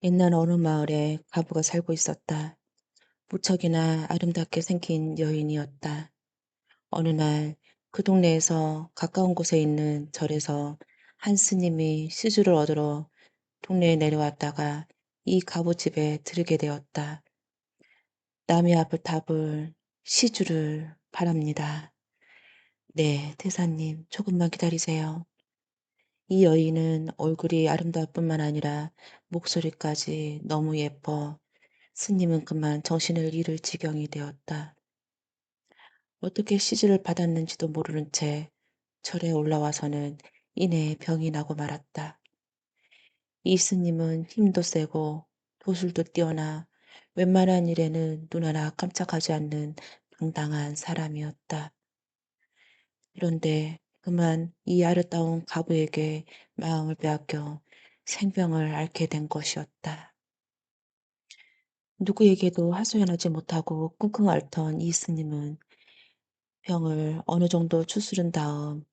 옛날 어느 마을에 과부가 살고 있었다. 무척이나 아름답게 생긴 여인이었다. 어느 날 그 동네에서 가까운 곳에 있는 절에서 한 스님이 시주를 얻으러 동네에 내려왔다가 이 과부 집에 들르게 되었다. 남의 앞을 답을 시주를 바랍니다. 네, 대사님, 조금만 기다리세요. 이 여인은 얼굴이 아름다울 뿐만 아니라 목소리까지 너무 예뻐 스님은 그만 정신을 잃을 지경이 되었다. 어떻게 시주를 받았는지도 모르는 채 절에 올라와서는 이내 병이 나고 말았다. 이 스님은 힘도 세고 도술도 뛰어나 웬만한 일에는 눈 하나 깜짝하지 않는 당당한 사람이었다. 그런데 그만 이 아름다운 가부에게 마음을 빼앗겨 생병을 앓게 된 것이었다. 누구에게도 하소연하지 못하고 끙끙 앓던 이 스님은 병을 어느 정도 추스른 다음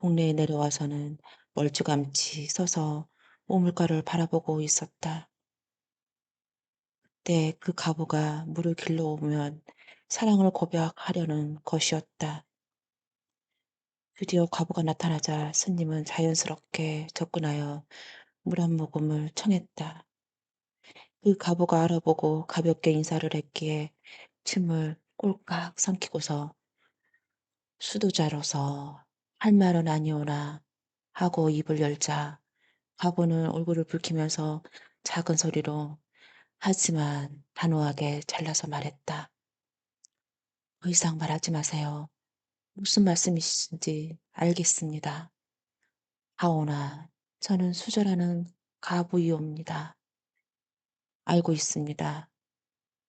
동네에 내려와서는 멀찌감치 서서 우물가를 바라보고 있었다. 그때 그 가부가 물을 길러오면 사랑을 고백하려는 것이었다. 드디어 과부가 나타나자 스님은 자연스럽게 접근하여 물 한 모금을 청했다. 그 가부가 알아보고 가볍게 인사를 했기에 침을 꼴깍 삼키고서 수도자로서 할 말은 아니오나 하고 입을 열자 가부는 얼굴을 붉히면서 작은 소리로 하지만 단호하게 잘라서 말했다. 더 이상 말하지 마세요. 무슨 말씀이신지 알겠습니다. 하오나 저는 수절하는 가부이옵니다. 알고 있습니다.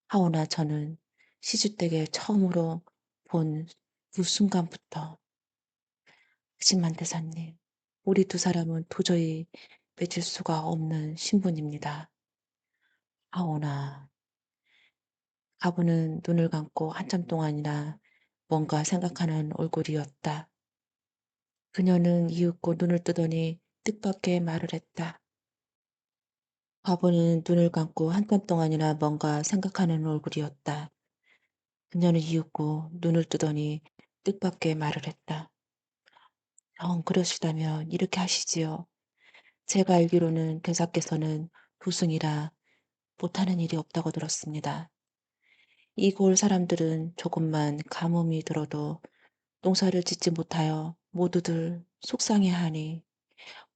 하오나 저는 시주댁에 처음으로 본 그 순간부터 하지만 대사님, 우리 두 사람은 도저히 맺을 수가 없는 신분입니다. 하오나 가부는 눈을 감고 한참 동안이나 뭔가 생각하는 얼굴이었다. 그녀는 이윽고 눈을 뜨더니 뜻밖의 말을 했다. 가부는 눈을 감고 한참 동안이나 뭔가 생각하는 얼굴이었다. 그녀는 이윽고 눈을 뜨더니 뜻밖의 말을 했다. 정 그러시다면 이렇게 하시지요. 제가 알기로는 대사께서는 도승이라 못하는 일이 없다고 들었습니다. 이골 사람들은 조금만 가뭄이 들어도 농사를 짓지 못하여 모두들 속상해하니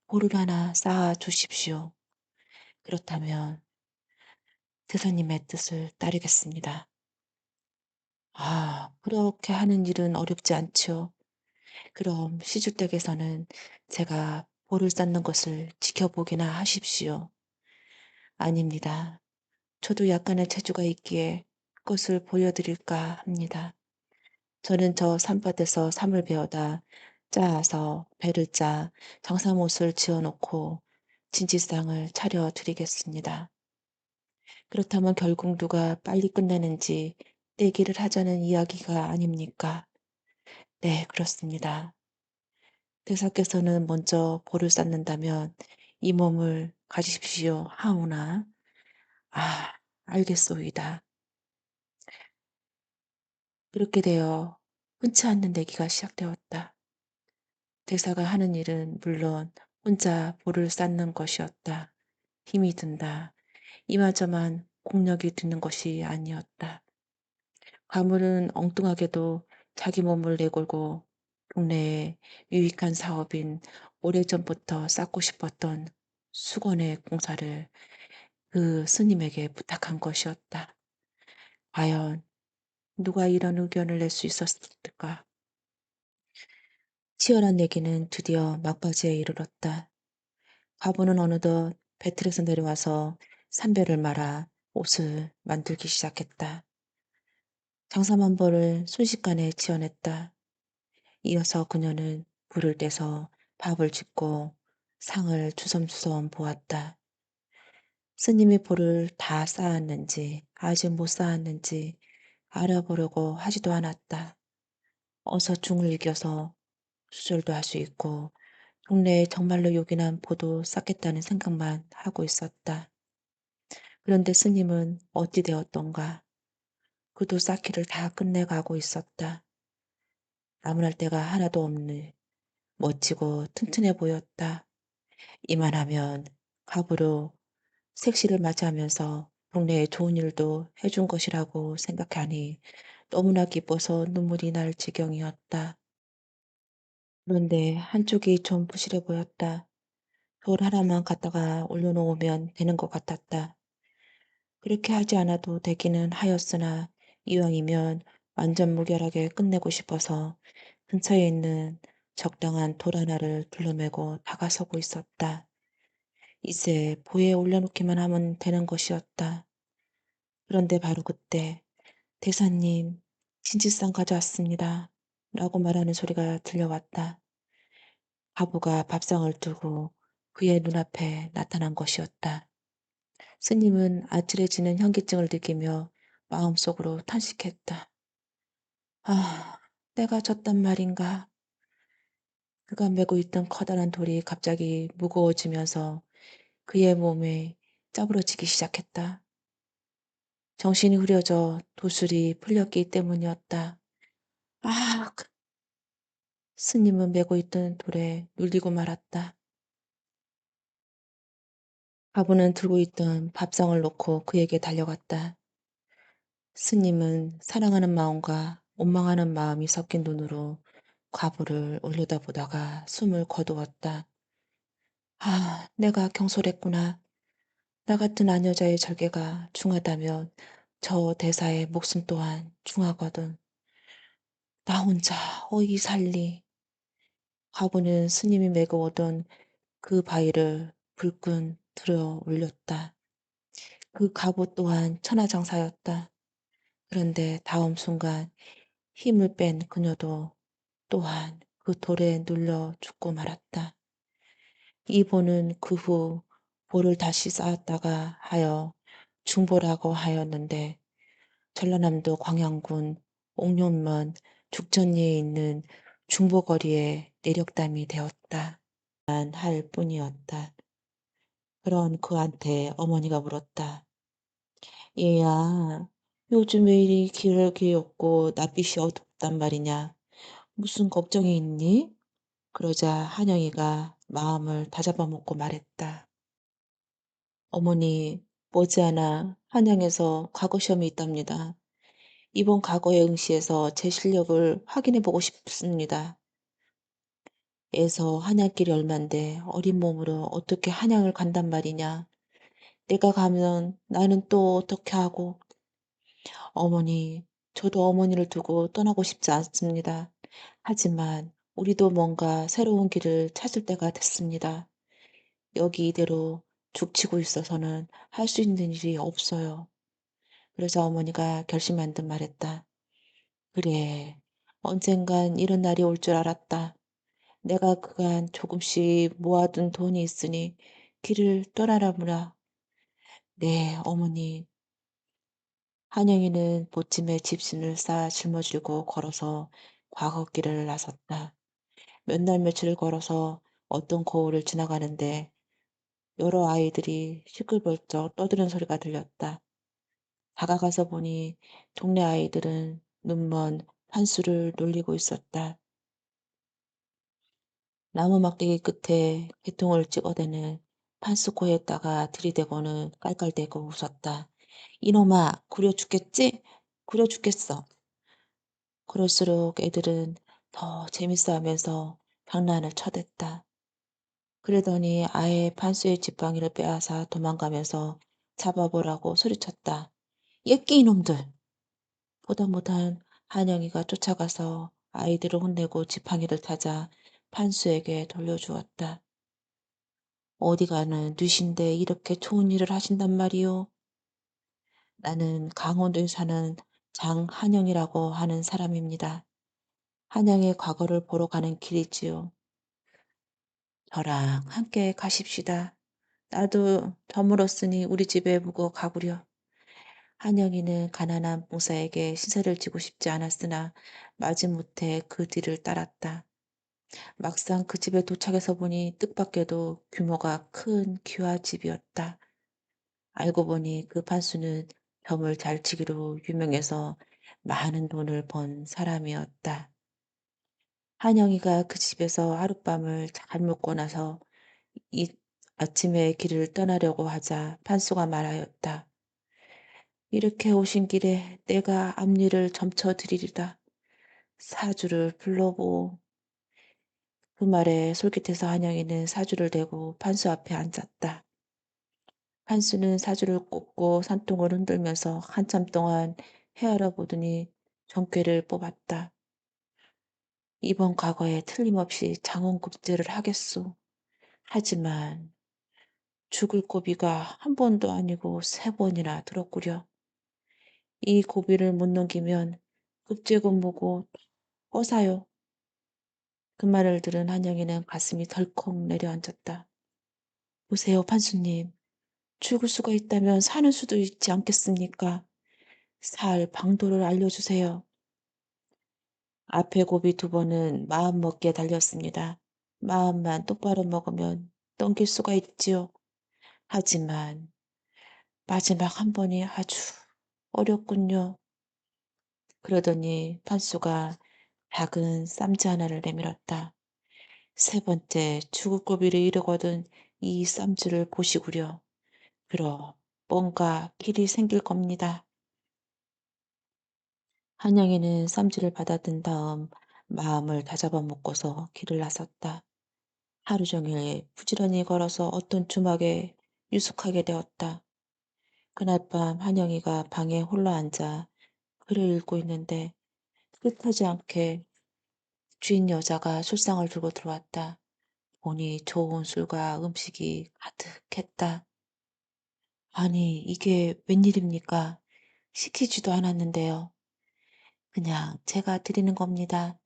보를 하나 쌓아 주십시오. 그렇다면 대사님의 뜻을 따르겠습니다. 아, 그렇게 하는 일은 어렵지 않죠. 그럼 시주댁에서는 제가 볼을 쌓는 것을 지켜보기나 하십시오. 아닙니다. 저도 약간의 재주가 있기에 그것을 보여드릴까 합니다. 저는 저 산밭에서 삼을 베어다 짜서 배를 짜 장사못을 지어놓고 진지상을 차려드리겠습니다. 그렇다면 결국 누가 빨리 끝내는지 내기를 하자는 이야기가 아닙니까? 네, 그렇습니다. 대사께서는 먼저 볼을 쌓는다면 이 몸을 가지십시오 하오나 아, 알겠소이다. 그렇게 되어 흔치 않는 내기가 시작되었다. 대사가 하는 일은 물론 혼자 볼을 쌓는 것이었다. 힘이 든다. 이마저만 공력이 드는 것이 아니었다. 가물은 엉뚱하게도 자기 몸을 내걸고 동네에 유익한 사업인 오래전부터 쌓고 싶었던 수건의 공사를 그 스님에게 부탁한 것이었다. 과연 누가 이런 의견을 낼 수 있었을까? 치열한 내기는 드디어 막바지에 이르렀다. 과부는 어느덧 배틀에서 내려와서 삼배를 말아 옷을 만들기 시작했다. 장사만벌을 순식간에 지어냈다. 이어서 그녀는 불을 떼서 밥을 짓고 상을 주섬주섬 보았다. 스님이 볼을 다 쌓았는지 아직 못 쌓았는지 알아보려고 하지도 않았다. 어서 중을 이겨서 수술도 할 수 있고 동네에 정말로 요긴한 보도 쌓겠다는 생각만 하고 있었다. 그런데 스님은 어찌 되었던가 그도 쌓기를 다 끝내가고 있었다. 나무랄 데가 하나도 없는 멋지고 튼튼해 보였다. 이만하면 갑으로 색시를 맞이하면서 동네에 좋은 일도 해준 것이라고 생각하니 너무나 기뻐서 눈물이 날 지경이었다. 그런데 한쪽이 좀 부실해 보였다. 돌 하나만 갖다가 올려놓으면 되는 것 같았다. 그렇게 하지 않아도 되기는 하였으나 이왕이면 완전 무결하게 끝내고 싶어서 근처에 있는 적당한 돌 하나를 둘러매고 다가서고 있었다. 이제 보에 올려놓기만 하면 되는 것이었다. 그런데 바로 그때 대사님, 진지상 가져왔습니다. 라고 말하는 소리가 들려왔다. 과부가 밥상을 두고 그의 눈앞에 나타난 것이었다. 스님은 아찔해지는 현기증을 느끼며 마음속으로 탄식했다. 아, 때가 졌단 말인가. 그가 메고 있던 커다란 돌이 갑자기 무거워지면서 그의 몸에 짜부러지기 시작했다. 정신이 흐려져 도술이 풀렸기 때문이었다. 아, 스님은 메고 있던 돌에 눌리고 말았다. 과부는 들고 있던 밥상을 놓고 그에게 달려갔다. 스님은 사랑하는 마음과 원망하는 마음이 섞인 눈으로 과부를 올려다보다가 숨을 거두었다. 아, 내가 경솔했구나. 나 같은 아녀자의 절개가 중하다면 저 대사의 목숨 또한 중하거든. 나 혼자 어이 살리. 과부는 스님이 메고 오던 그 바위를 불끈 들어 올렸다. 그 갑옷 또한 천하장사였다. 그런데 다음 순간 힘을 뺀 그녀도 또한 그 돌에 눌려 죽고 말았다. 이보는 그 후 볼을 다시 쌓았다가 하여 중보라고 하였는데 전라남도 광양군 옥룡면 죽전리에 있는 중보거리에 내력담이 되었다. 만 할 뿐이었다. 그런 그한테 어머니가 물었다. 얘야, 요즘 왜 이리 길게 없고 낯빛이 어둡단 말이냐? 무슨 걱정이 있니? 그러자 한영이가 마음을 다잡아먹고 말했다. 어머니, 머지않아 한양에서 과거 시험이 있답니다. 이번 과거에 응시해서 제 실력을 확인해 보고 싶습니다. 애서 한양길이 얼만데 어린 몸으로 어떻게 한양을 간단 말이냐? 내가 가면 나는 또 어떻게 하고? 어머니, 저도 어머니를 두고 떠나고 싶지 않습니다. 하지만 우리도 뭔가 새로운 길을 찾을 때가 됐습니다. 여기 이대로 죽치고 있어서는 할 수 있는 일이 없어요. 그래서 어머니가 결심한 듯 말했다. 그래, 언젠간 이런 날이 올 줄 알았다. 내가 그간 조금씩 모아둔 돈이 있으니 길을 떠나라무라. 네, 어머니. 한영이는 보침에 집신을 쌓아 짊어지고 걸어서 과거길을 나섰다. 몇 날 며칠을 걸어서 어떤 고을을 지나가는데 여러 아이들이 시끌벅적 떠드는 소리가 들렸다. 다가가서 보니 동네 아이들은 눈먼 판수를 놀리고 있었다. 나무 막대기 끝에 개통을 찍어대는 판수 코에다가 들이대고는 깔깔대고 웃었다. 이놈아, 구려 죽겠지? 구려 죽겠어. 그럴수록 애들은 더 재밌어 하면서 장난을 쳐댔다. 그러더니 아예 판수의 지팡이를 빼앗아 도망가면서 잡아보라고 소리쳤다. 예끼 이놈들! 보다 못한 한영이가 쫓아가서 아이들을 혼내고 지팡이를 타자 판수에게 돌려주었다. 어디 가는 뉘신데 이렇게 좋은 일을 하신단 말이오? 나는 강원도에 사는 장한영이라고 하는 사람입니다. 한양의 과거를 보러 가는 길이지요. 저랑 함께 가십시다. 나도 저물었으니 우리 집에 묵어 가구려. 한영이는 가난한 봉사에게 시세를 지고 싶지 않았으나 마지못해 그 뒤를 따랐다. 막상 그 집에 도착해서 보니 뜻밖에도 규모가 큰 귀화집이었다. 알고 보니 그 판수는 점을 잘 치기로 유명해서 많은 돈을 번 사람이었다. 한영이가 그 집에서 하룻밤을 잘 묵고 나서 이 아침에 길을 떠나려고 하자 판수가 말하였다. 이렇게 오신 길에 내가 앞니를 점쳐 드리리다. 사주를 불러보. 그 말에 솔깃해서 한영이는 사주를 대고 판수 앞에 앉았다. 판수는 사주를 꽂고 산통을 흔들면서 한참 동안 헤아려 보더니 정쾌를 뽑았다. 이번 과거에 틀림없이 장원급제를 하겠소. 하지만 죽을 고비가 한 번도 아니고 세 번이나 들었구려. 이 고비를 못 넘기면 급제금 보고 꺼사요. 그 말을 들은 한영이는 가슴이 덜컥 내려앉았다. 보세요, 판수님. 죽을 수가 있다면 사는 수도 있지 않겠습니까? 살 방도를 알려주세요. 앞에 고비 두 번은 마음먹기에 달렸습니다. 마음만 똑바로 먹으면 넘길 수가 있지요. 하지만 마지막 한 번이 아주 어렵군요. 그러더니 판수가 작은 쌈지 하나를 내밀었다. 세 번째 죽을 고비를 이르거든 이 쌈지를 보시구려. 그럼 뭔가 길이 생길 겁니다. 한영이는 쌈지를 받아든 다음 마음을 다잡아 먹고서 길을 나섰다. 하루 종일 부지런히 걸어서 어떤 주막에 유숙하게 되었다. 그날 밤 한영이가 방에 홀로 앉아 글을 읽고 있는데 뜻하지 않게 주인 여자가 술상을 들고 들어왔다. 보니 좋은 술과 음식이 가득했다. 아니, 이게 웬일입니까? 시키지도 않았는데요. 그냥 제가 드리는 겁니다.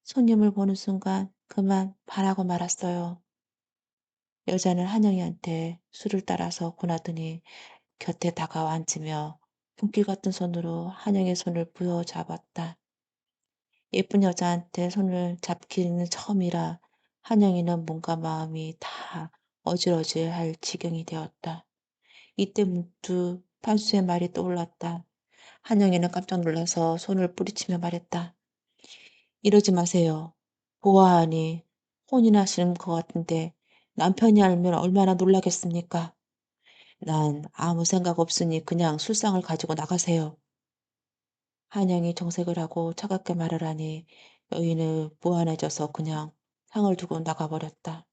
손님을 보는 순간 그만 반하고 말았어요. 여자는 한영이한테 술을 따라서 권하더니 곁에 다가와 앉으며 손길 같은 손으로 한영의 손을 부여잡았다. 예쁜 여자한테 손을 잡기는 처음이라 한영이는 몸과 마음이 다 어질어질할 지경이 되었다. 이때 문득 판수의 말이 떠올랐다. 한영이는 깜짝 놀라서 손을 뿌리치며 말했다. 이러지 마세요. 보아하니 혼이 나시는 것 같은데 남편이 알면 얼마나 놀라겠습니까? 난 아무 생각 없으니 그냥 술상을 가지고 나가세요. 한영이 정색을 하고 차갑게 말을 하니 여인은 무안해져서 그냥 상을 두고 나가버렸다.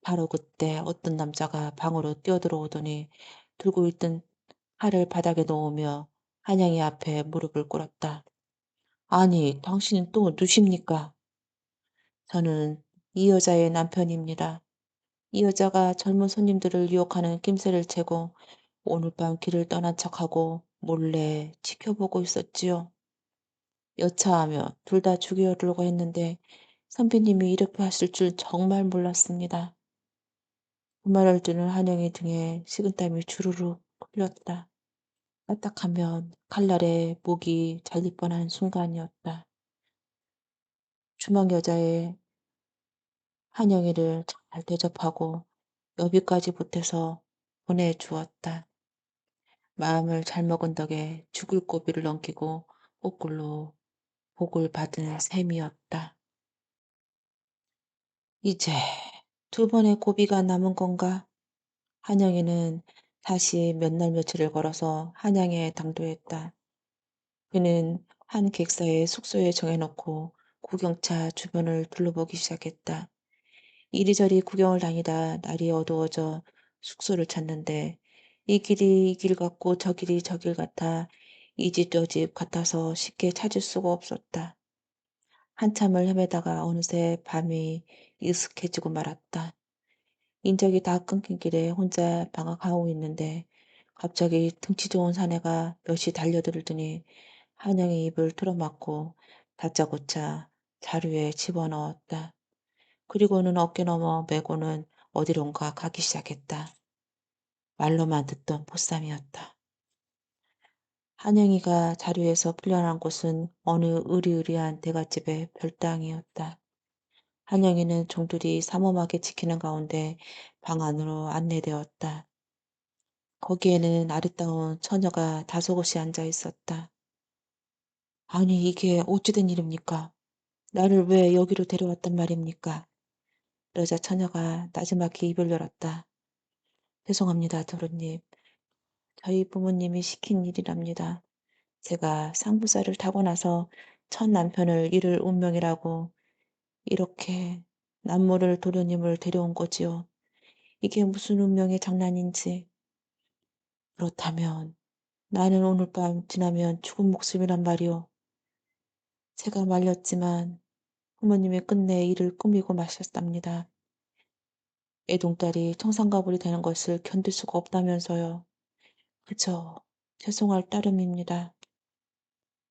바로 그때 어떤 남자가 방으로 뛰어들어오더니 들고 있던 칼을 바닥에 놓으며 한영이 앞에 무릎을 꿇었다. 아니, 당신은 또 누십니까? 저는 이 여자의 남편입니다. 이 여자가 젊은 손님들을 유혹하는 낌새를 채고 오늘 밤 길을 떠난 척하고 몰래 지켜보고 있었지요. 여차하며 둘 다 죽이려고 했는데 선비님이 이렇게 하실 줄 정말 몰랐습니다. 그 말을 듣는 한영의 등에 식은땀이 주르륵 흘렸다. 까딱하면 칼날에 목이 잘릴 뻔한 순간이었다. 주막 여자의 한영이를 잘 대접하고 여비까지 보태서 보내주었다. 마음을 잘 먹은 덕에 죽을 고비를 넘기고 거꾸로 복을 받은 셈이었다. 이제 두 번의 고비가 남은 건가? 한영이는 다시 몇 날 며칠을 걸어서 한양에 당도했다. 그는 한 객사의 숙소에 정해놓고 구경차 주변을 둘러보기 시작했다. 이리저리 구경을 다니다 날이 어두워져 숙소를 찾는데 이 길이 이 길 같고 저 길이 저 길 같아 이 집 저 집 같아서 쉽게 찾을 수가 없었다. 한참을 헤매다가 어느새 밤이 이슥해지고 말았다. 인적이 다 끊긴 길에 혼자 방황하고 있는데 갑자기 등치 좋은 사내가 몇이 달려들더니 한영의 입을 틀어막고 다짜고짜 자루에 집어넣었다. 그리고는 어깨 너머 메고는 어디론가 가기 시작했다. 말로만 듣던 보쌈이었다. 한영이가 자루에서 풀려난 곳은 어느 으리으리한 대갓집의 별당이었다. 한영이는 종들이 삼엄하게 지키는 가운데 방 안으로 안내되었다. 거기에는 아리따운 처녀가 다소곳이 앉아 있었다. 아니, 이게 어찌 된 일입니까? 나를 왜 여기로 데려왔단 말입니까? 그러자 처녀가 나지막히 입을 열었다. 죄송합니다, 도련님. 저희 부모님이 시킨 일이랍니다. 제가 상부사를 타고 나서 첫 남편을 잃을 운명이라고 이렇게 남모를 도련님을 데려온 거지요. 이게 무슨 운명의 장난인지. 그렇다면 나는 오늘 밤 지나면 죽은 목숨이란 말이오. 제가 말렸지만 부모님이 끝내 이를 꾸미고 마셨답니다. 애동딸이 청산가불이 되는 것을 견딜 수가 없다면서요. 그저 죄송할 따름입니다.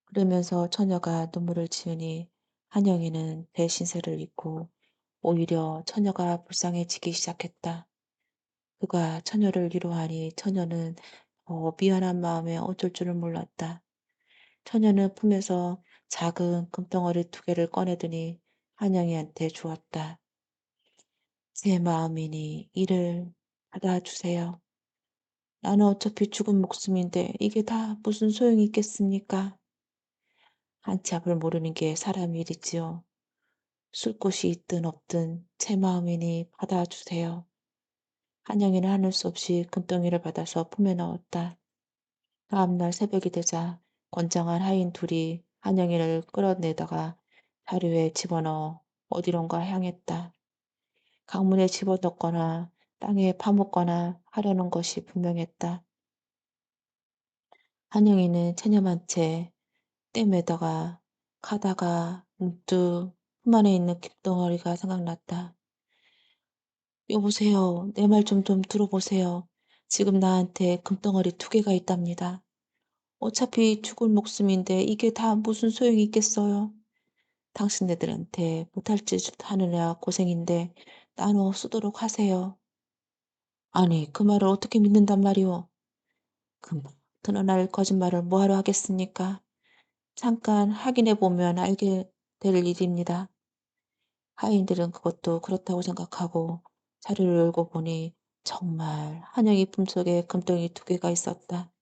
그러면서 처녀가 눈물을 지으니 한영이는 배신세를 잊고 오히려 처녀가 불쌍해지기 시작했다. 그가 처녀를 위로하니 처녀는 더 미안한 마음에 어쩔 줄을 몰랐다. 처녀는 품에서 작은 금덩어리 2개를 꺼내더니 한영이한테 주었다. 제 마음이니 이를 받아주세요. 나는 어차피 죽은 목숨인데 이게 다 무슨 소용이 있겠습니까? 한치 앞을 모르는 게 사람 일이지요. 쓸 곳이 있든 없든 제 마음이니 받아주세요. 한영이는 하늘 수 없이 금덩이를 받아서 품에 넣었다. 다음날 새벽이 되자 건장한 하인 둘이 한영이를 끌어내다가 자루에 집어넣어 어디론가 향했다. 강문에 집어넣거나 땅에 파묻거나 하려는 것이 분명했다. 한영이는 체념한 채 댐에다가 가다가 문득 품 안에 있는 깃덩어리가 생각났다. 여보세요. 내 말 좀 들어보세요. 지금 나한테 금덩어리 2개가 있답니다. 어차피 죽을 목숨인데 이게 다 무슨 소용이 있겠어요? 당신네들한테 못할 짓 하느라 고생인데 나눠 쓰도록 하세요. 아니, 그 말을 어떻게 믿는단 말이오? 금방 드러날 거짓말을 뭐하러 하겠습니까? 잠깐 확인해 보면 알게 될 일입니다. 하인들은 그것도 그렇다고 생각하고 자리를 열고 보니 정말 한영이 품속에 금덩이 2개가 있었다.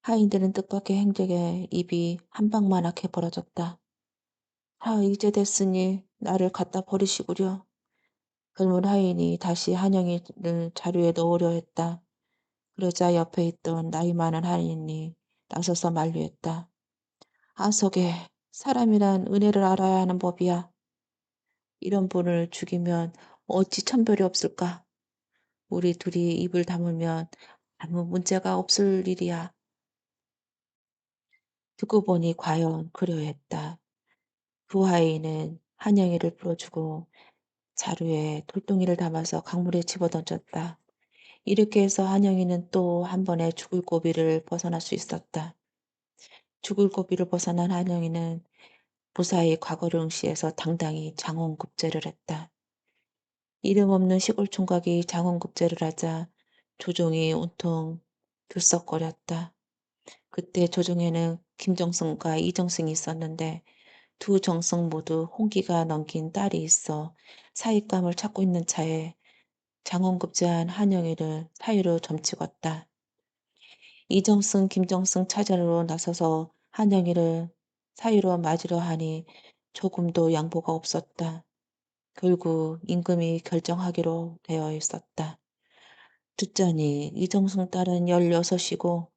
하인들은 뜻밖의 행적에 입이 한 방만하게 벌어졌다. 아, 이제 됐으니 나를 갖다 버리시구려. 젊은 하인이 다시 한영이를 자루에 넣으려 했다. 그러자 옆에 있던 나이 많은 하인이 나서서 만류했다. 아석에 사람이란 은혜를 알아야 하는 법이야. 이런 분을 죽이면 어찌 천별이 없을까? 우리 둘이 입을 다물면 아무 문제가 없을 일이야. 듣고 보니 과연 그려했다. 그 아이는 한영이를 풀어주고 자루에 돌덩이를 담아서 강물에 집어던졌다. 이렇게 해서 한영이는 또 한 번에 죽을 고비를 벗어날 수 있었다. 죽을 고비를 벗어난 한영이는 무사히 과거를 응시해서 당당히 장원급제를 했다. 이름 없는 시골 총각이 장원급제를 하자 조종이 온통 들썩거렸다. 그때 조정에는 김정승과 이정승이 있었는데 두 정승 모두 홍기가 넘긴 딸이 있어 사윗감을 찾고 있는 차에 장원급제한 한영이를 사위로 점찍었다. 이정승, 김정승 찾으러 나서서 한영이를 사위로 맞으려 하니 조금도 양보가 없었다. 결국 임금이 결정하기로 되어 있었다. 듣자니 이정승 딸은 16이고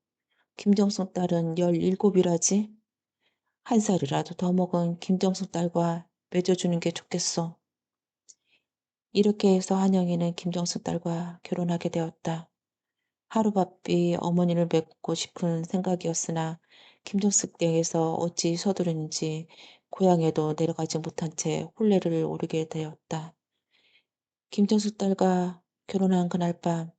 김정승 딸은 17이라지? 한 살이라도 더 먹은 김정숙 딸과 맺어주는 게 좋겠어. 이렇게 해서 한영이는 김정숙 딸과 결혼하게 되었다. 하루바삐 어머니를 뵙고 싶은 생각이었으나 김정숙 댁에서 어찌 서두르는지 고향에도 내려가지 못한 채 혼례를 오르게 되었다. 김정숙 딸과 결혼한 그날 밤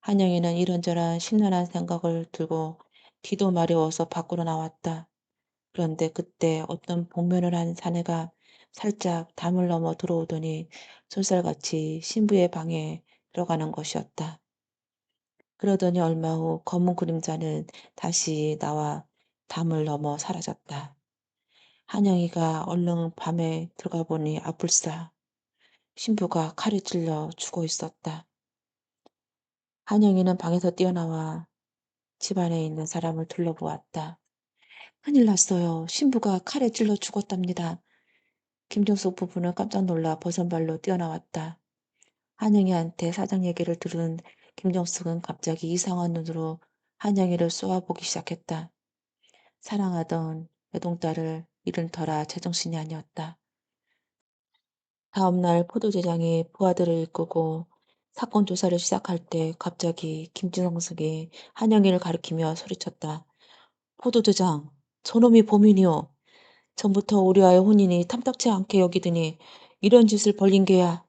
한영이는 이런저런 심란한 생각을 들고 뒤도 마려워서 밖으로 나왔다. 그런데 그때 어떤 복면을 한 사내가 살짝 담을 넘어 들어오더니 솔살같이 신부의 방에 들어가는 것이었다. 그러더니 얼마 후 검은 그림자는 다시 나와 담을 넘어 사라졌다. 한영이가 얼른 밤에 들어가 보니 아뿔싸 신부가 칼에 찔려 죽어 있었다. 한영이는 방에서 뛰어나와 집 안에 있는 사람을 둘러보았다. 큰일 났어요. 신부가 칼에 찔러 죽었답니다. 김종숙 부부는 깜짝 놀라 버선발로 뛰어나왔다. 한영이한테 사장 얘기를 들은 김정숙은 갑자기 이상한 눈으로 한영이를 쏘아보기 시작했다. 사랑하던 외동딸을 잃은 터라 제정신이 아니었다. 다음날 포도제장이 부하들을 이끌고 사건 조사를 시작할 때 갑자기 김진성석이 한영이를 가리키며 소리쳤다. 포도대장, 저놈이 범인이오. 전부터 우리와의 혼인이 탐탁치 않게 여기더니 이런 짓을 벌린 게야.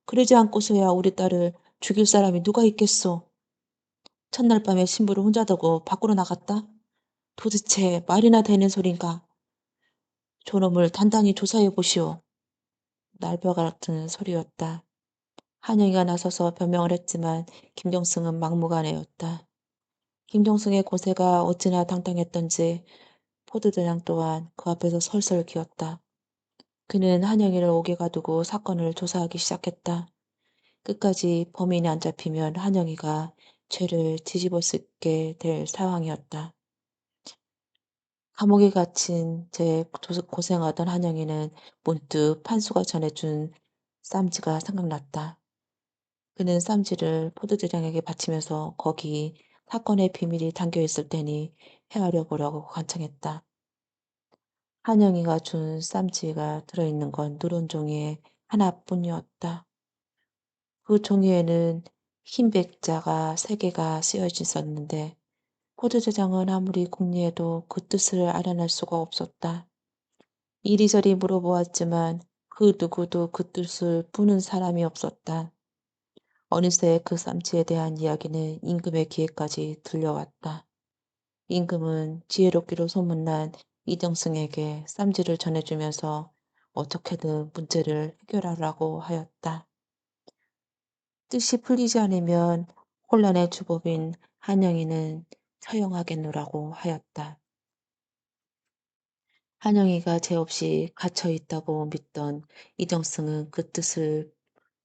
그러지 않고서야 우리 딸을 죽일 사람이 누가 있겠소. 첫날 밤에 신부를 혼자 두고 밖으로 나갔다. 도대체 말이나 되는 소린가. 저놈을 단단히 조사해 보시오. 날벼 같은 소리였다. 한영이가 나서서 변명을 했지만 김정승은 막무가내였다. 김정승의 고세가 어찌나 당당했던지 포도대장 또한 그 앞에서 설설 기었다. 그는 한영이를 옥에 가두고 사건을 조사하기 시작했다. 끝까지 범인이 안 잡히면 한영이가 죄를 뒤집어쓰게 될 상황이었다. 감옥에 갇힌 채 고생하던 한영이는 문득 판수가 전해준 쌈지가 생각났다. 그는 쌈지를 포도대장에게 바치면서 거기 사건의 비밀이 담겨 있을 테니 헤아려 보려고 간청했다. 한영이가 준 쌈지가 들어있는 건 누런 종이에 하나뿐이었다. 그 종이에는 흰 백자가 3개가 쓰여져 있었는데 포도대장은 아무리 궁리해도 그 뜻을 알아낼 수가 없었다. 이리저리 물어보았지만 그 누구도 그 뜻을 푸는 사람이 없었다. 어느새 그 쌈지에 대한 이야기는 임금의 귀에까지 들려왔다. 임금은 지혜롭기로 소문난 이정승에게 쌈지를 전해주면서 어떻게든 문제를 해결하라고 하였다. 뜻이 풀리지 않으면 혼란의 주범인 한영이는 처형하겠노라고 하였다. 한영이가 죄 없이 갇혀 있다고 믿던 이정승은 그 뜻을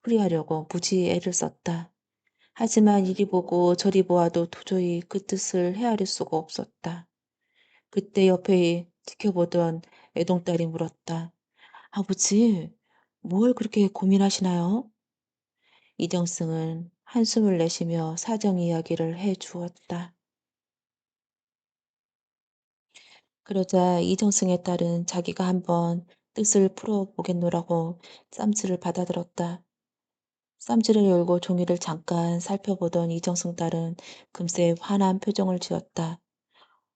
풀이하려고 무지 애를 썼다. 하지만 이리 보고 저리 보아도 도저히 그 뜻을 헤아릴 수가 없었다. 그때 옆에 지켜보던 애동딸이 물었다. 아버지, 뭘 그렇게 고민하시나요? 이정승은 한숨을 내쉬며 사정 이야기를 해 주었다. 그러자 이정승의 딸은 자기가 한번 뜻을 풀어보겠노라고 쌈지를 받아들었다. 쌈지를 열고 종이를 잠깐 살펴보던 이정승 딸은 금세 환한 표정을 지었다.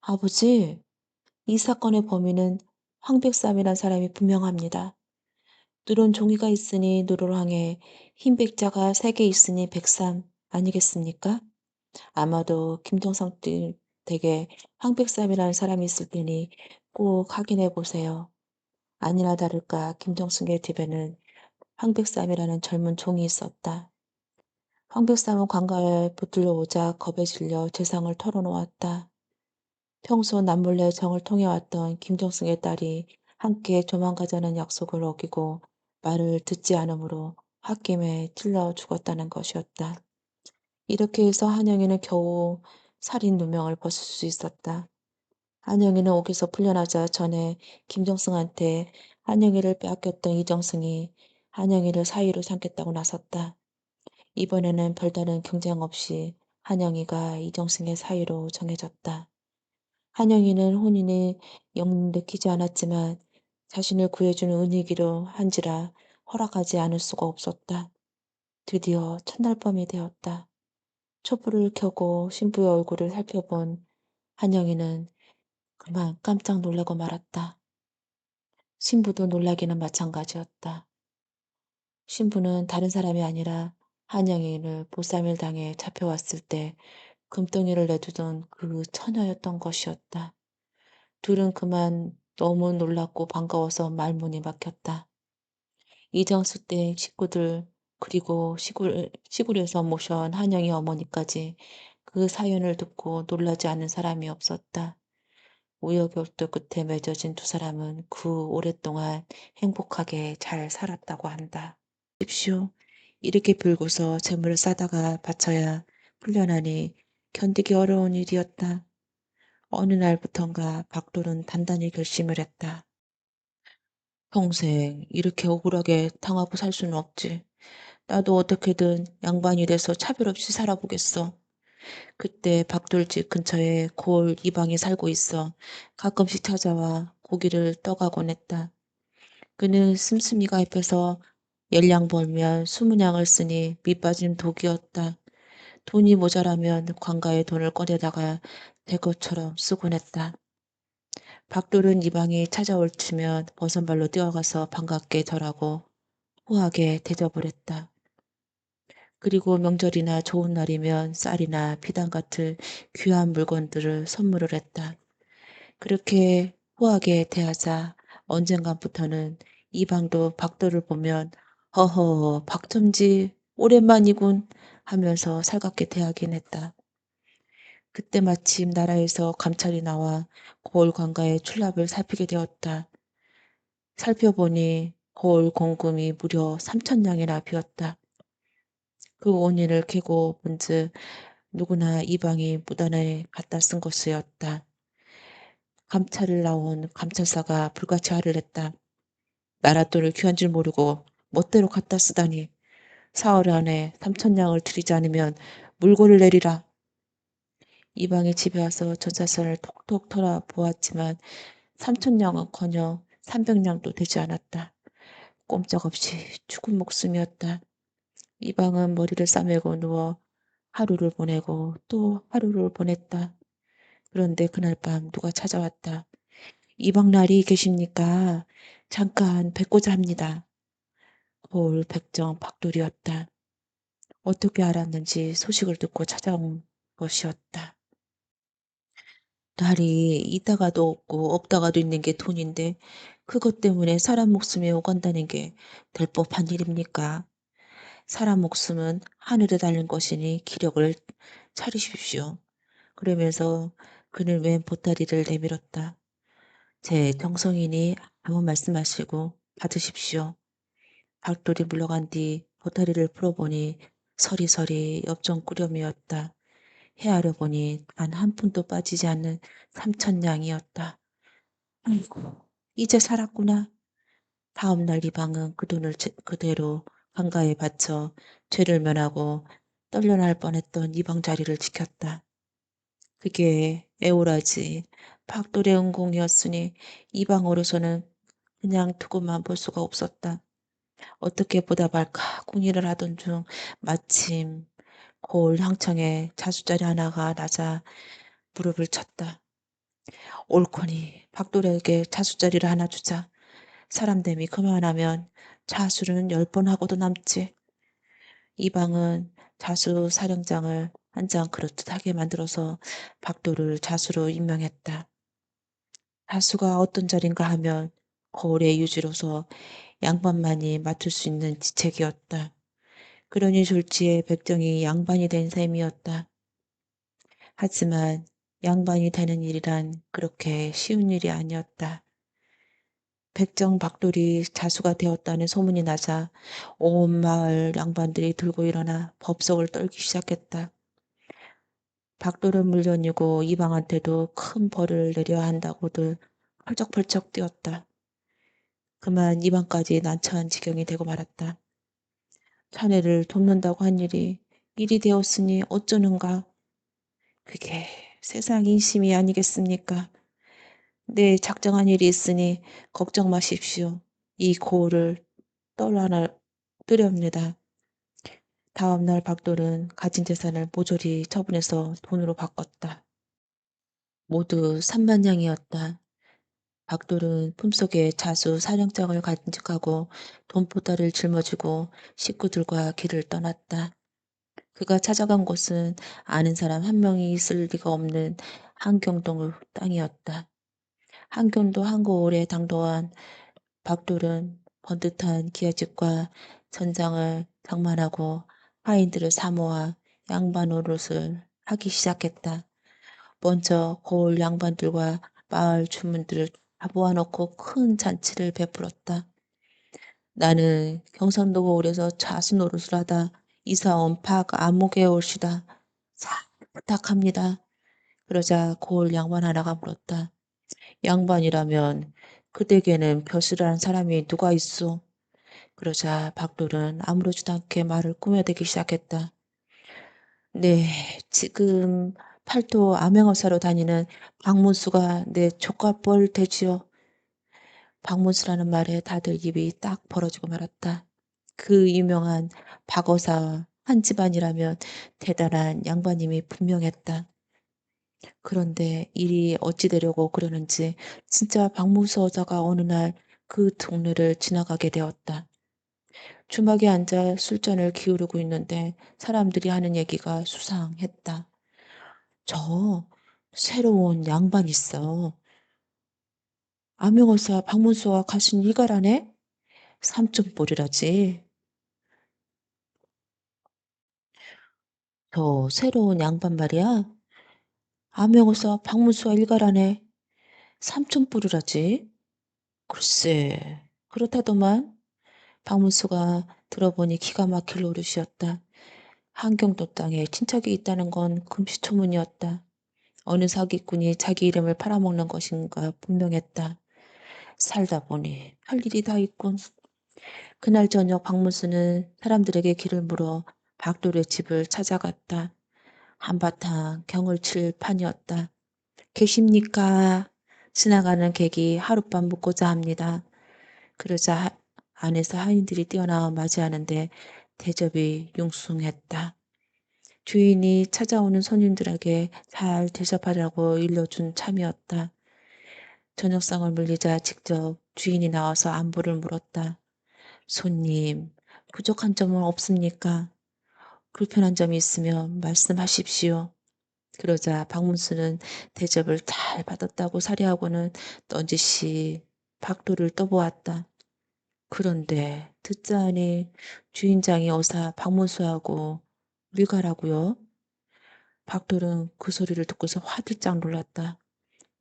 아버지, 이 사건의 범인은 황백삼이란 사람이 분명합니다. 누런 종이가 있으니 누럴황에 흰 백자가 3개 있으니 백삼 아니겠습니까? 아마도 김정성 댁에 황백삼이라는 사람이 있을 테니 꼭 확인해 보세요. 아니나 다를까 김정숙의 집에는 황백삼이라는 젊은 종이 있었다. 황백삼은 관가에 붙들려 오자 겁에 질려 재상을 털어놓았다. 평소 남몰래 정을 통해왔던 김정숙의 딸이 함께 조만가자는 약속을 어기고 말을 듣지 않으므로 홧김에 찔러 죽었다는 것이었다. 이렇게 해서 한영이는 겨우 살인 누명을 벗을 수 있었다. 한영이는 옥에서 풀려나자 전에 김정승한테 한영이를 빼앗겼던 이정승이 한영이를 사위로 삼겠다고 나섰다. 이번에는 별다른 경쟁 없이 한영이가 이정승의 사위로 정해졌다. 한영이는 혼인이 영 내키지 않았지만 자신을 구해주는 은희기로 한지라 허락하지 않을 수가 없었다. 드디어 첫날 밤이 되었다. 촛불을 켜고 신부의 얼굴을 살펴본 한영이는 그만 깜짝 놀라고 말았다. 신부도 놀라기는 마찬가지였다. 신부는 다른 사람이 아니라 한영이를 보쌈일 당에 잡혀왔을 때 금덩이를 내두던 그 처녀였던 것이었다. 둘은 그만 너무 놀랍고 반가워서 말문이 막혔다. 이정수 때 식구들 그리고 시골에서 모셔온 한영이 어머니까지 그 사연을 듣고 놀라지 않는 사람이 없었다. 우여곡절 끝에 맺어진 두 사람은 그 오랫동안 행복하게 잘 살았다고 한다. 십시오. 이렇게 불고서 재물을 싸다가 바쳐야 훈련하니 견디기 어려운 일이었다. 어느 날부턴가 박돌은 단단히 결심을 했다. 평생 이렇게 억울하게 당하고 살 수는 없지. 나도 어떻게든 양반이 돼서 차별 없이 살아보겠어. 그때 박돌집 근처에 고을 이방이 살고 있어 가끔씩 찾아와 고기를 떠가곤 했다. 그는 씀씀이가 입혀서 10량 벌면 20량을 쓰니 밑빠진 독이었다. 돈이 모자라면 관가에 돈을 꺼내다가 될 것처럼 쓰곤 했다. 박돌은 이방이 찾아올 치면 버선발로 뛰어가서 반갑게 절하고 후하게 대접을 했다. 그리고 명절이나 좋은 날이면 쌀이나 비단 같은 귀한 물건들을 선물을 했다. 그렇게 후하게 대하자 언젠가부터는 이방도 박돌을 보면 허허 박첨지 오랜만이군 하면서 살갑게 대하긴 했다. 그때 마침 나라에서 감찰이 나와 고을 관가의 출납을 살피게 되었다. 살펴보니 거울 공금이 무려 3천냥이나 비었다. 그 원인을 캐고 본즉 누구나 이방이 무단에 갖다 쓴 것이었다. 감찰을 나온 감찰사가 불같이 화를 냈다. 나라 돈을 귀한 줄 모르고 멋대로 갖다 쓰다니. 사흘 안에 3천냥을 들이지 않으면 물고를 내리라. 이방이 집에 와서 전차선을 톡톡 털어 보았지만 3천냥은커녕 300냥도 되지 않았다. 꼼짝없이 죽은 목숨이었다. 이방은 머리를 싸매고 누워 하루를 보내고 또 하루를 보냈다. 그런데 그날 밤 누가 찾아왔다. 이방 날이 계십니까? 잠깐 뵙고자 합니다. 올 백정 박돌이었다. 어떻게 알았는지 소식을 듣고 찾아온 것이었다. 날이 있다가도 없고 없다가도 있는 게 돈인데 그것 때문에 사람 목숨이 오간다는 게 될 법한 일입니까? 사람 목숨은 하늘에 달린 것이니 기력을 차리십시오. 그러면서 그는 웬 보따리를 내밀었다. 제 정성이니 아무 말씀하시고 받으십시오. 닭돌이 물러간 뒤 보따리를 풀어보니 서리서리 엽전꾸러미였다. 헤아려 보니 단 한 푼도 빠지지 않는 3천냥이었다. 아이고, 이제 살았구나. 다음 날 이방은 그 돈을 그대로 강가에 바쳐 죄를 면하고 떨려날 뻔했던 이방 자리를 지켰다. 그게 애오라지 박돌의 은공이었으니 이방으로서는 그냥 두고만 볼 수가 없었다. 어떻게 보답할까 궁리를 하던 중 마침 거울 향청에 자수자리 하나가 나자 무릎을 쳤다. 옳거니 박돌에게 자수자리를 하나 주자. 사람됨이 그만하면 자수는 10번 하고도 남지. 이방은 자수 사령장을 한 장 그렇듯하게 만들어서 박돌을 자수로 임명했다. 자수가 어떤 자리인가 하면 거울의 유지로서 양반만이 맡을 수 있는 지책이었다. 그러니 졸지에 백정이 양반이 된 셈이었다. 하지만 양반이 되는 일이란 그렇게 쉬운 일이 아니었다. 백정 박돌이 자수가 되었다는 소문이 나자 온 마을 양반들이 들고 일어나 법석을 떨기 시작했다. 박돌은 물론이고 이방한테도 큰 벌을 내려야 한다고들 펄쩍펄쩍 뛰었다. 그만 이방까지 난처한 지경이 되고 말았다. 자네를 돕는다고 한 일이 되었으니 어쩌는가. 그게 세상 인심이 아니겠습니까? 네, 작정한 일이 있으니 걱정 마십시오. 이 고을을 떠나려 뜨렵니다. 다음 날 박돌은 가진 재산을 모조리 처분해서 돈으로 바꿨다. 모두 3만냥이었다. 박돌은 품속에 자수 사령장을 간직하고 돈보따리를 짊어지고 식구들과 길을 떠났다. 그가 찾아간 곳은 아는 사람 한 명이 있을 리가 없는 한경동 땅이었다. 한경도 한고을에 당도한 박돌은 번듯한 기아집과 전장을 장만하고 하인들을 사모아 양반 노릇을 하기 시작했다. 먼저 고을 양반들과 마을 주민들을 다 모아놓고 큰 잔치를 베풀었다. 나는 경상도 고을에서 자수 노릇을 하다 이사 온 박 아무개 올시다. "잘 부탁합니다." 그러자 고을 양반 하나가 물었다. "양반이라면 그 댁에는 벼슬이라는 사람이 누가 있소?" 그러자 박돌은 아무렇지도 않게 말을 꾸며대기 시작했다. "네, 지금 팔도 암행어사로 다니는 박문수가 내 족가볼 되지요." 박문수라는 말에 다들 입이 딱 벌어지고 말았다. 그 유명한 박어사 한 집안이라면 대단한 양반님이 분명했다. 그런데 일이 어찌 되려고 그러는지 진짜 박문수 여자가 어느 날 그 동네를 지나가게 되었다. 주막에 앉아 술잔을 기울이고 있는데 사람들이 하는 얘기가 수상했다. "저 새로운 양반 있어. 암행어사 박문수와 같은 일가라네? 삼촌뻘이라지." "저 새로운 양반 말이야. 암행어사 박문수와 일가라네. 삼촌뻘이라지." "글쎄 그렇다더만." 박문수가 들어보니 기가 막힐 노릇이었다. 한경도 땅에 친척이 있다는 건 금시초문이었다. 어느 사기꾼이 자기 이름을 팔아먹는 것인가 분명했다. 살다 보니 할 일이 다 있군. 그날 저녁 박문수는 사람들에게 길을 물어 박돌의 집을 찾아갔다. 한바탕 경을 칠 판이었다. "계십니까?" 지나가는 객이 하룻밤 묵고자 합니다. 그러자 안에서 하인들이 뛰어나와 맞이하는데 대접이 융숭했다. 주인이 찾아오는 손님들에게 잘 대접하라고 일러준 참이었다. 저녁상을 물리자 직접 주인이 나와서 안부를 물었다. "손님, 부족한 점은 없습니까? 불편한 점이 있으면 말씀하십시오." 그러자 박문수는 대접을 잘 받았다고 사리하고는 넌지시 박도를 떠보았다. 그런데 듣자하니 주인장이 어사 박문수하고 밀가라고요? 박돌은 그 소리를 듣고서 화들짝 놀랐다.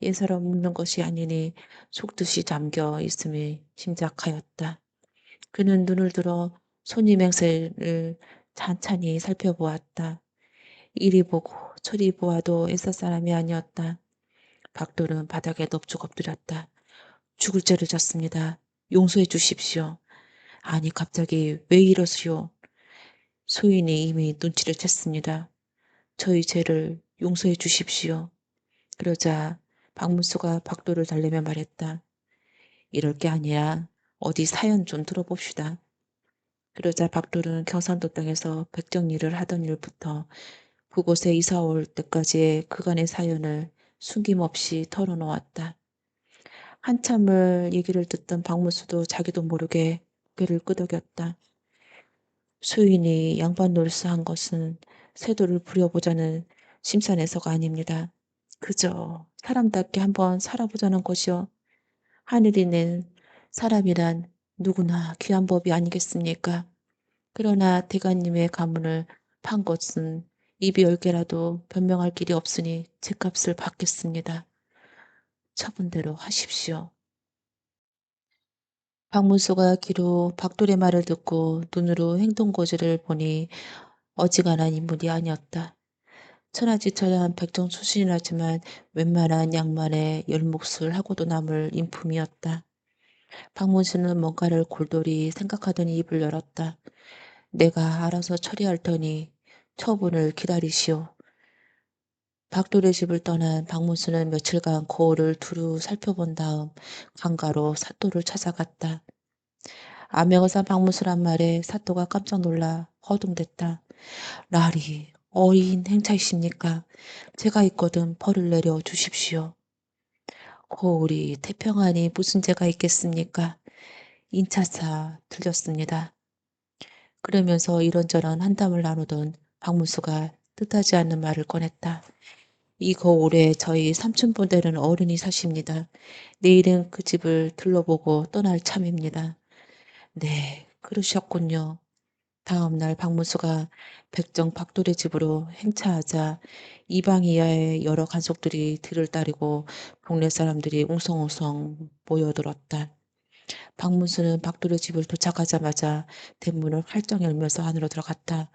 예사로 묻는 것이 아니니 속뜻이 잠겨 있음이 짐작하였다. 그는 눈을 들어 손님 행세를 찬찬히 살펴보았다. 이리 보고 저리 보아도 애써 사람이 아니었다. 박돌은 바닥에 넙죽 엎드렸다. "죽을 죄를 졌습니다. 용서해 주십시오." "아니 갑자기 왜 이러시오?" 소인이 이미 눈치를 챘습니다. "저희 죄를 용서해 주십시오." 그러자 박문수가 박돌을 달래며 말했다. "이럴 게 아니라 어디 사연 좀 들어봅시다." 그러자 박돌은 경상도 땅에서 백정 일을 하던 일부터 그곳에 이사 올 때까지의 그간의 사연을 숨김없이 털어놓았다. 한참을 얘기를 듣던 박문수도 자기도 모르게 고개를 끄덕였다. 수인이 양반 노릇을 한 것은 세도를 부려보자는 심산에서가 아닙니다. 그저 사람답게 한번 살아보자는 것이요. 하늘이 낸 사람이란 누구나 귀한 법이 아니겠습니까? 그러나 대가님의 가문을 판 것은 입이 10개라도 변명할 길이 없으니 제값을 받겠습니다. 처분대로 하십시오. 박문수가 귀로 박돌의 말을 듣고 눈으로 행동거지를 보니 어지간한 인물이 아니었다. 천하지천한 백정 출신이라지만 웬만한 양만의 열몫을 하고도 남을 인품이었다. 박문수는 뭔가를 골똘히 생각하더니 입을 열었다. "내가 알아서 처리할 터니 처분을 기다리시오." 박돌의 집을 떠난 박문수는 며칠간 거울을 두루 살펴본 다음 강가로 사또를 찾아갔다. 암행어사 박문수란 말에 사또가 깜짝 놀라 허둥댔다. "라리 어인 행차이십니까? 제가 있거든 벌을 내려 주십시오." "거울이 태평하니 무슨 죄가 있겠습니까?" 인차사 들렸습니다. 그러면서 이런저런 한담을 나누던 박문수가 뜻하지 않는 말을 꺼냈다. "이 거울에 저희 삼촌분 되는 어른이 사십니다. 내일은 그 집을 들러보고 떠날 참입니다." "네, 그러셨군요." 다음 날 박문수가 백정 박돌의 집으로 행차하자 이방 이하의 여러 간속들이 뒤를 따르고 동네 사람들이 웅성웅성 모여들었다. 박문수는 박돌의 집을 도착하자마자 대문을 활짝 열면서 안으로 들어갔다.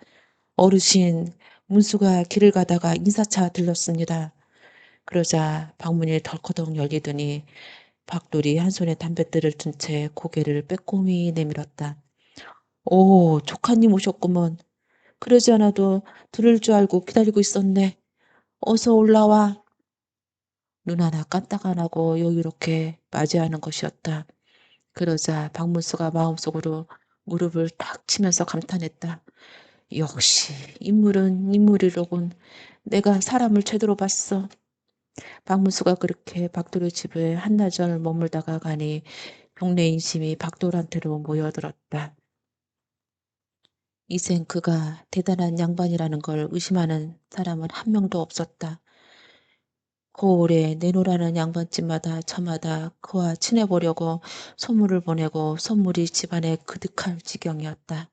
"어르신, 문수가 길을 가다가 인사차 들렀습니다. 그러자 방문이 덜커덩 열리더니 박돌이 한 손에 담뱃대를 든 채 고개를 빼꼼히 내밀었다. 오, 조카님 오셨구먼. 그러지 않아도 들을 줄 알고 기다리고 있었네. 어서 올라와. 눈 하나 깜딱 안 하고 여유롭게 맞이하는 것이었다. 그러자 박문수가 마음속으로 무릎을 탁 치면서 감탄했다. 역시 인물은 인물이로군. 내가 사람을 제대로 봤어. 박문수가 그렇게 박돌의 집에 한나절 머물다가 가니 동네 인심이 박돌한테로 모여들었다. 이젠 그가 대단한 양반이라는 걸 의심하는 사람은 한 명도 없었다. 고을에 내노라는 양반집마다 저마다 그와 친해보려고 소문을 보내고 선물이 집안에 그득할 지경이었다.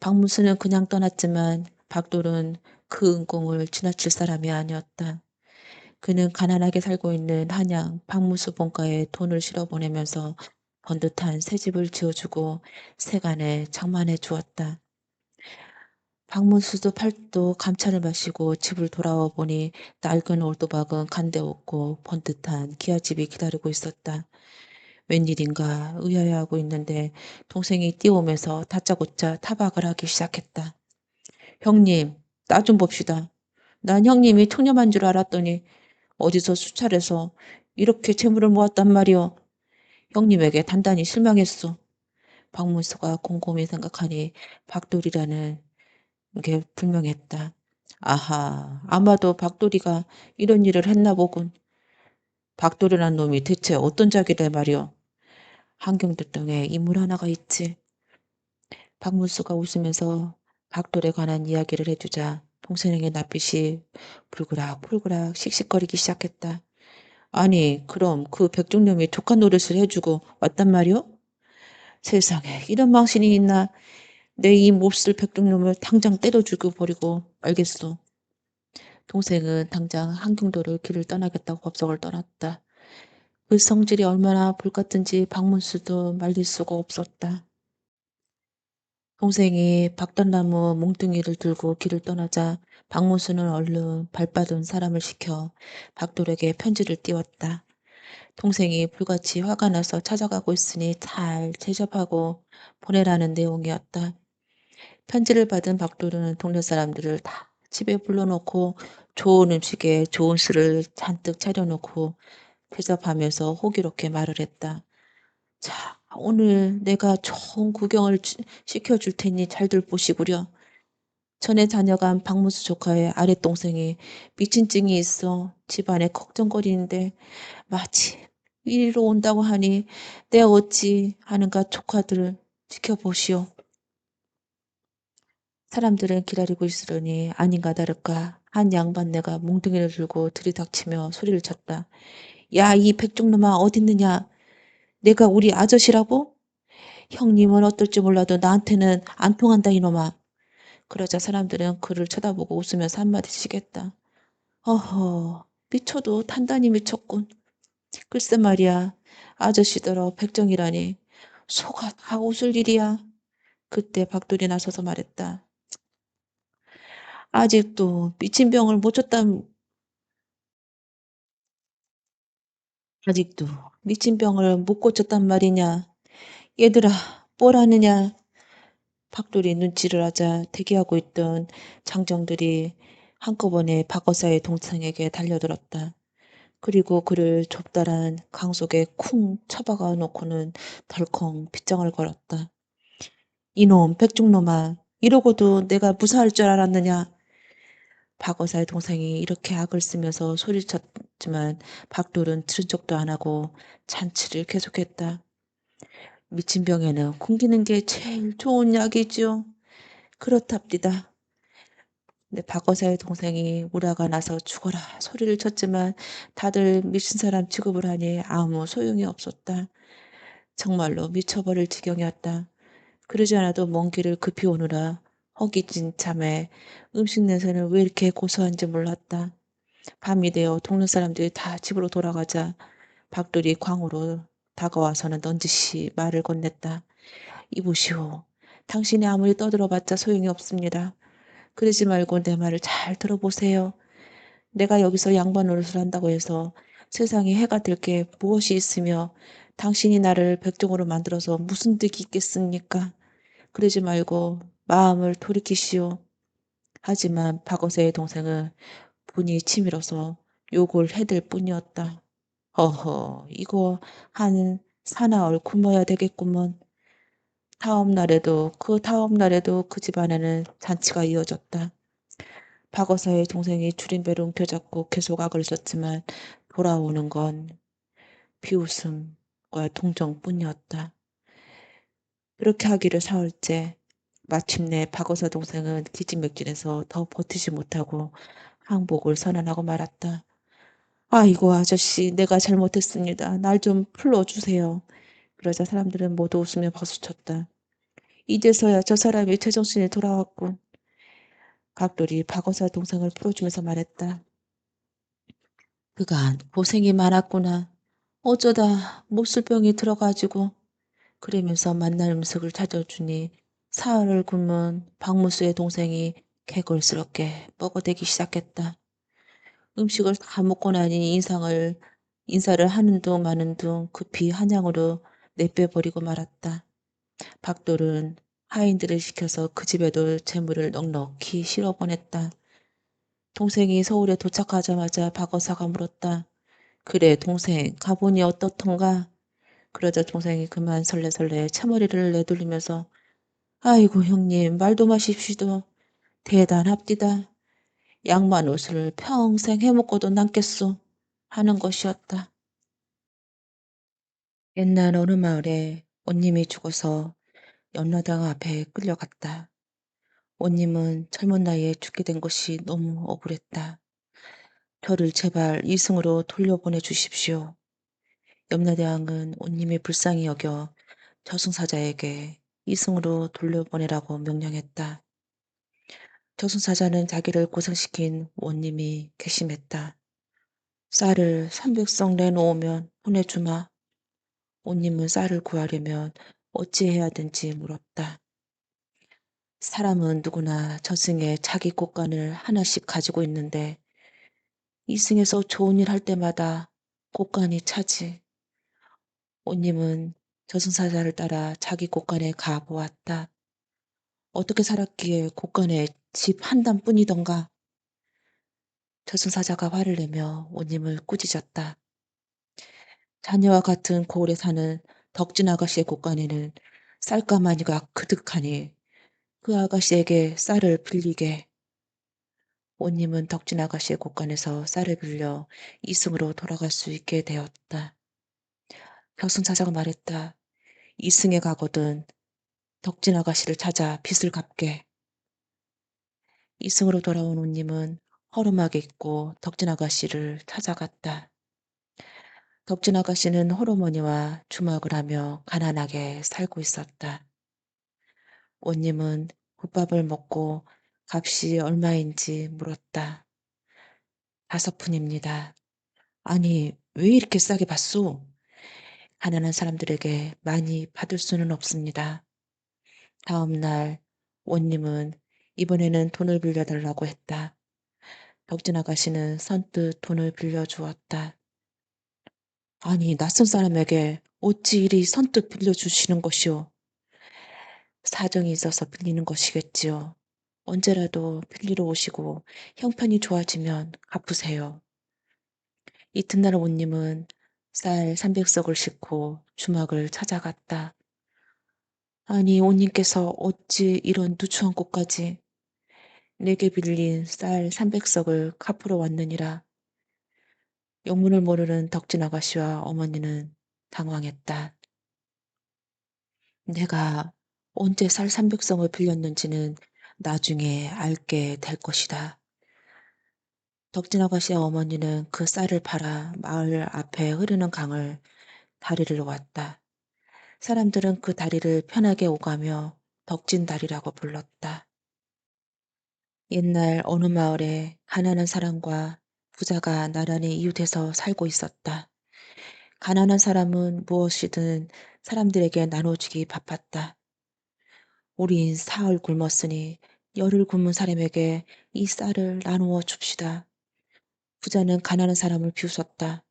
박문수는 그냥 떠났지만 박돌은 그 은공을 지나칠 사람이 아니었다. 그는 가난하게 살고 있는 한양 박문수 본가에 돈을 실어 보내면서 번듯한 새 집을 지어주고 세간에 장만해 주었다. 박문수도 팔도 감차를 마시고 집을 돌아와 보니 낡은 올도박은 간데없고 번듯한 기아집이 기다리고 있었다. 웬일인가 의아해하고 있는데 동생이 뛰어오면서 다짜고짜 타박을 하기 시작했다. 형님, 나 좀 봅시다. 난 형님이 청렴한 줄 알았더니 어디서 수차례서 이렇게 재물을 모았단 말이오. 형님에게 단단히 실망했소. 박문수가 곰곰이 생각하니 박돌이라는 게 분명했다. 아하, 아마도 박돌이가 이런 일을 했나 보군. 박돌이란 놈이 대체 어떤 자기래 말이오. 한경들등에 인물 하나가 있지. 박문수가 웃으면서 박돌에 관한 이야기를 해주자 동생의 낯빛이 불그락불그락 씩씩거리기 시작했다. 아니, 그럼 그 백중놈이 조카 노릇을 해주고 왔단 말이오? 세상에 이런 망신이 있나. 내 이 몹쓸 백중놈을 당장 때려 죽여 버리고 말겠소. 동생은 당장 한경도를 길을 떠나겠다고 법석을 떠났다. 그 성질이 얼마나 불같은지 박문수도 말릴 수가 없었다. 동생이 박단나무 몽둥이를 들고 길을 떠나자 박문수는 얼른 발받은 사람을 시켜 박돌에게 편지를 띄웠다. 동생이 불같이 화가 나서 찾아가고 있으니 잘 제접하고 보내라는 내용이었다. 편지를 받은 박돌은 동네 사람들을 다 집에 불러놓고 좋은 음식에 좋은 술을 잔뜩 차려놓고 대접하면서 호기롭게 말을 했다. 자, 오늘 내가 좋은 구경을 시켜줄 테니 잘들 보시구려. 전에 다녀간 박무수 조카의 아랫동생이 미친 증이 있어 집안에 걱정거리는데 마치 이리로 온다고 하니 내 어찌 하는가 조카들을 지켜보시오. 사람들은 기다리고 있으려니 아닌가 다를까 한 양반네가 몽둥이를 들고 들이닥치며 소리를 쳤다. 야, 이 백종놈아 어딨느냐? 내가 우리 아저씨라고? 형님은 어떨지 몰라도 나한테는 안 통한다 이놈아. 그러자 사람들은 그를 쳐다보고 웃으면서 한마디씩 했다. 어허, 미쳐도 단단히 미쳤군. 글쎄 말이야, 아저씨더러 백정이라니. 소가 다 웃을 일이야. 그때 박돌이 나서서 말했다. 아직도 미친 병을 못 쳤단, 아직도 미친 병을 못 고쳤단 말이냐. 얘들아, 뭘 하느냐. 박돌이 눈치를 하자 대기하고 있던 장정들이 한꺼번에 박어사의 동창에게 달려들었다. 그리고 그를 좁다란 강 속에 쿵 쳐박아 놓고는 덜컹 빗장을 걸었다. 이놈 백중놈아, 이러고도 내가 무사할 줄 알았느냐. 박어사의 동생이 이렇게 악을 쓰면서 소리쳤지만 박돌은 들은 척도 안 하고 잔치를 계속했다. 미친 병에는 굶기는 게 제일 좋은 약이지요. 그렇답니다. 근데 박어사의 동생이 우라가 나서 죽어라 소리를 쳤지만 다들 미친 사람 취급을 하니 아무 소용이 없었다. 정말로 미쳐버릴 지경이었다. 그러지 않아도 먼 길을 급히 오느라 허기진 참에 음식 냄새는 왜 이렇게 고소한지 몰랐다. 밤이 되어 동네 사람들이 다 집으로 돌아가자 박돌이 광으로 다가와서는 넌지시 말을 건넸다. 이보시오. 당신이 아무리 떠들어봤자 소용이 없습니다. 그러지 말고 내 말을 잘 들어보세요. 내가 여기서 양반 노릇을 한다고 해서 세상에 해가 될 게 무엇이 있으며 당신이 나를 백종으로 만들어서 무슨 득이 있겠습니까? 그러지 말고 마음을 돌이키시오. 하지만 박어세의 동생은 분이 치밀어서 욕을 해댈 뿐이었다. 허허, 이거 한 사나흘 굶어야 되겠구먼. 다음 날에도 그 집안에는 잔치가 이어졌다. 박어사의 동생이 줄임배를 움켜잡고 계속 악을 썼지만 돌아오는 건 비웃음과 동정뿐이었다. 그렇게 하기를 사흘째. 마침내 박어사 동생은 기진맥진해서 더 버티지 못하고 항복을 선언하고 말았다. 아이고 아저씨 내가 잘못했습니다. 날 좀 풀어주세요. 그러자 사람들은 모두 웃으며 박수쳤다. 이제서야 저 사람이 제정신이 돌아왔군. 각돌이 박어사 동생을 풀어주면서 말했다. 그간 고생이 많았구나. 어쩌다 못술병이 들어가지고 그러면서 만날 음식을 찾아주니 사흘을 굶은 박무수의 동생이 개걸스럽게 뻐거대기 시작했다. 음식을 다 먹고 나니 인사를 하는 둥 마는 둥 급히 한양으로 내빼버리고 말았다. 박돌은 하인들을 시켜서 그 집에도 재물을 넉넉히 실어 보냈다. 동생이 서울에 도착하자마자 박어사가 물었다. 그래 동생 가보니 어떻던가? 그러자 동생이 그만 설레설레 차머리를 내돌리면서 아이고 형님 말도 마십시도 대단합디다. 양만 옷을 평생 해먹고도 남겠소 하는 것이었다. 옛날 어느 마을에 온님이 죽어서 연로당 앞에 끌려갔다. 온님은 젊은 나이에 죽게 된 것이 너무 억울했다. 저를 제발 이승으로 돌려보내 주십시오. 염라대왕은 온님이 불쌍히 여겨 저승사자에게 이승으로 돌려보내라고 명령했다. 저승사자는 자기를 고생시킨 원님이 괘씸했다. 쌀을 300석 내놓으면 보내주마. 온님은 쌀을 구하려면 어찌해야 하든지 물었다. 사람은 누구나 저승에 자기 곳간을 하나씩 가지고 있는데 이승에서 좋은 일 할 때마다 곳간이 차지. 온님은 저승사자를 따라 자기 곳간에 가보았다. 어떻게 살았기에 곳간에 집 한 단뿐이던가. 저승사자가 화를 내며 온님을 꾸짖었다. 자네와 같은 고을에 사는 덕진 아가씨의 곳간에는 쌀가마니가 그득하니 그 아가씨에게 쌀을 빌리게. 온님은 덕진 아가씨의 곳간에서 쌀을 빌려 이승으로 돌아갈 수 있게 되었다. 벽승사자가 말했다. 이승에 가거든 덕진 아가씨를 찾아 빚을 갚게. 이승으로 돌아온 온님은 허름하게 입고 덕진 아가씨를 찾아갔다. 덕진 아가씨는 홀어머니와 주막을 하며 가난하게 살고 있었다. 온님은 국밥을 먹고 값이 얼마인지 물었다. 5푼입니다. 아니, 왜 이렇게 싸게 받소? 가난한 사람들에게 많이 받을 수는 없습니다. 다음 날 원님은 이번에는 돈을 빌려달라고 했다. 덕진 아가씨는 선뜻 돈을 빌려주었다. 아니, 낯선 사람에게 어찌 이리 선뜻 빌려주시는 것이오? 사정이 있어서 빌리는 것이겠지요. 언제라도 빌리러 오시고 형편이 좋아지면 갚으세요. 이튿날 온님은 쌀 300석을 싣고 주막을 찾아갔다. 아니, 온님께서 어찌 이런 누추한 곳까지 내게 빌린 쌀 300석을 갚으러 왔느니라. 영문을 모르는 덕진 아가씨와 어머니는 당황했다. 내가 언제 쌀 300석을 빌렸는지는 나중에 알게 될 것이다. 덕진 아가씨와 어머니는 그 쌀을 팔아 마을 앞에 흐르는 강을 다리를 놓았다. 사람들은 그 다리를 편하게 오가며 덕진다리라고 불렀다. 옛날 어느 마을에 가난한 사람과 부자가 나란히 이웃해서 살고 있었다. 가난한 사람은 무엇이든 사람들에게 나눠주기 바빴다. 우린 사흘 굶었으니 열을 굶은 사람에게 이 쌀을 나누어 줍시다. 부자는 가난한 사람을 비웃었다.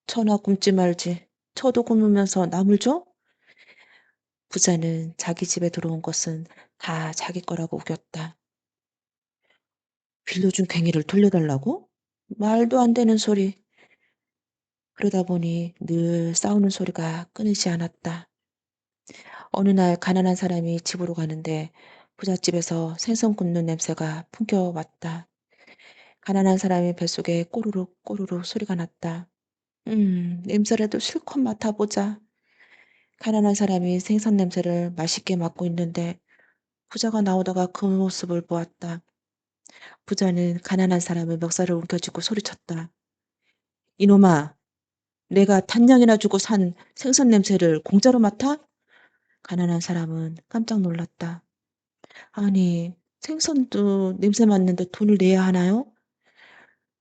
천하 굶지 말지. 저도 굶으면서 남을 줘? 부자는 자기 집에 들어온 것은 다 자기 거라고 우겼다. 빌려준 괭이를 돌려달라고? 말도 안 되는 소리. 그러다 보니 늘 싸우는 소리가 끊이지 않았다. 어느 날 가난한 사람이 집으로 가는데 부잣집에서 생선 굽는 냄새가 풍겨왔다. 가난한 사람의 뱃속에 꼬르륵 꼬르륵 소리가 났다. 냄새라도 실컷 맡아보자. 가난한 사람이 생선 냄새를 맛있게 맡고 있는데 부자가 나오다가 그 모습을 보았다. 부자는 가난한 사람의 멱살을 움켜쥐고 소리쳤다. 이놈아, 내가 단냥이나 주고 산 생선 냄새를 공짜로 맡아? 가난한 사람은 깜짝 놀랐다. 아니, 생선도 냄새 맡는데 돈을 내야 하나요?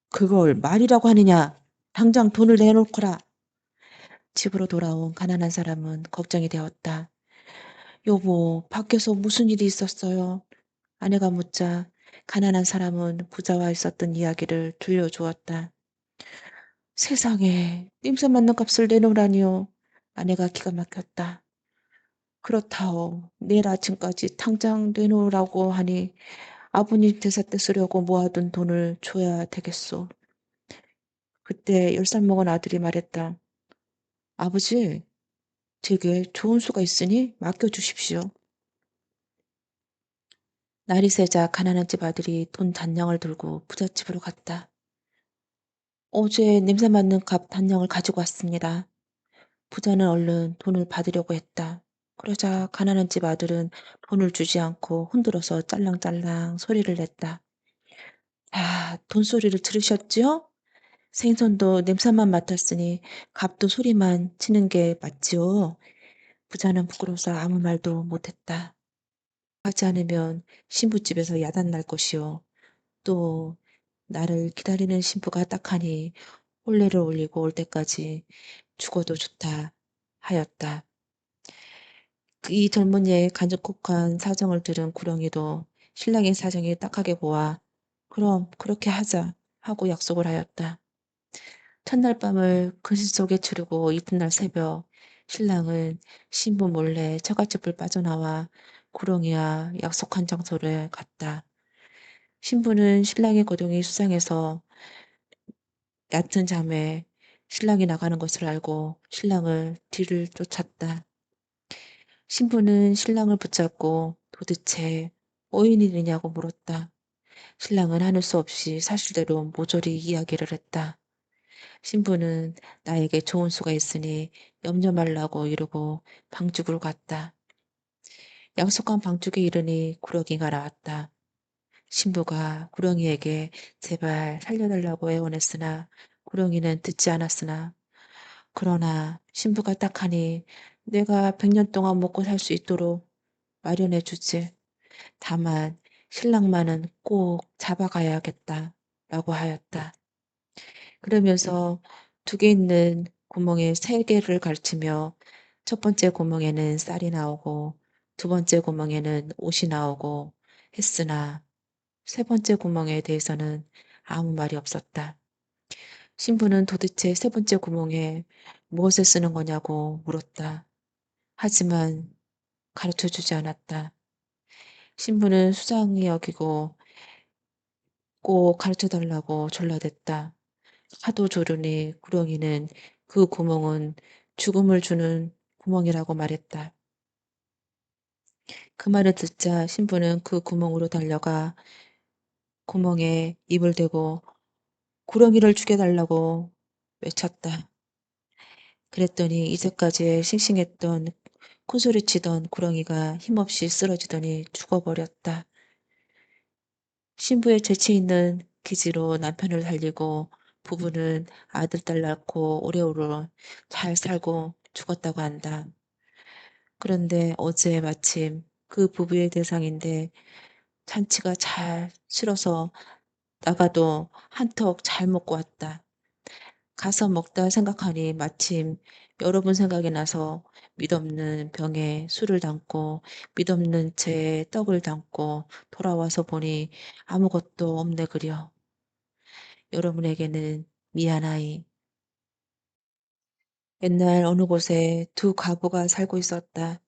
그걸 말이라고 하느냐? 당장 돈을 내놓거라. 집으로 돌아온 가난한 사람은 걱정이 되었다. 여보, 밖에서 무슨 일이 있었어요? 아내가 묻자 가난한 사람은 부자와 있었던 이야기를 들려주었다. 세상에, 냄새 맡는 값을 내놓으라니요. 아내가 기가 막혔다. 그렇다오. 내일 아침까지 당장 내놓으라고 하니 아버님 제사 때 쓰려고 모아둔 돈을 줘야 되겠소. 그때 10살 먹은 아들이 말했다. 아버지, 제게 좋은 수가 있으니 맡겨주십시오. 날이 새자 가난한 집 아들이 돈 단량을 들고 부잣집으로 갔다. 어제 냄새 맡는 값 단량을 가지고 왔습니다. 부자는 얼른 돈을 받으려고 했다. 그러자 가난한 집 아들은 돈을 주지 않고 흔들어서 짤랑짤랑 소리를 냈다. 아, 돈 소리를 들으셨지요? 생선도 냄새만 맡았으니 값도 소리만 치는 게 맞지요? 부자는 부끄러워서 아무 말도 못했다. 하지 않으면 신부집에서 야단 날 것이요. 또 나를 기다리는 신부가 딱하니 혼례를 올리고 올 때까지 죽어도 좋다 하였다. 이 젊은이의 간곡한 사정을 들은 구렁이도 신랑의 사정이 딱하게 보아 그럼 그렇게 하자 하고 약속을 하였다. 첫날 밤을 근심 속에 치르고 이튿날 새벽 신랑은 신부 몰래 처갓집을 빠져나와 구렁이와 약속한 장소를 갔다. 신부는 신랑의 거동이 수상해서 얕은 잠에 신랑이 나가는 것을 알고 신랑을 뒤를 쫓았다. 신부는 신랑을 붙잡고 도대체 뭐인 일이냐고 물었다. 신랑은 하는 수 없이 사실대로 모조리 이야기를 했다. 신부는 나에게 좋은 수가 있으니 염려 말라고 이러고 방죽으로 갔다. 약속한 방죽에 이르니 구렁이가 나왔다. 신부가 구렁이에게 제발 살려달라고 애원했으나 구렁이는 듣지 않았으나 그러나 신부가 딱하니 내가 100년 동안 먹고 살 수 있도록 마련해 주지. 다만 신랑만은 꼭 잡아가야겠다. 라고 하였다. 그러면서 2개 있는 구멍에 3개를 걸치며 첫 번째 구멍에는 쌀이 나오고 두 번째 구멍에는 옷이 나오고 했으나 세 번째 구멍에 대해서는 아무 말이 없었다. 신부는 도대체 세 번째 구멍에 무엇에 쓰는 거냐고 물었다. 하지만 가르쳐 주지 않았다. 신부는 수상히 여기고 꼭 가르쳐 달라고 졸라댔다. 하도 조르니 구렁이는 그 구멍은 죽음을 주는 구멍이라고 말했다. 그 말을 듣자 신부는 그 구멍으로 달려가 구멍에 입을 대고 구렁이를 죽여달라고 외쳤다. 그랬더니 이제까지 싱싱했던 콧소리치던 구렁이가 힘없이 쓰러지더니 죽어버렸다. 신부의 재치 있는 기지로 남편을 살리고 부부는 아들, 딸 낳고 오래오래 잘 살고 죽었다고 한다. 그런데 어제 마침 그 부부의 대상인데 잔치가 잘 치러서 나가도 한턱 잘 먹고 왔다. 가서 먹다 생각하니 마침 여러 번 생각이 나서 믿없는 병에 술을 담고 믿없는 채에 떡을 담고 돌아와서 보니 아무것도 없네 그려. 여러분에게는 미안하이. 옛날 어느 곳에 두 과부가 살고 있었다.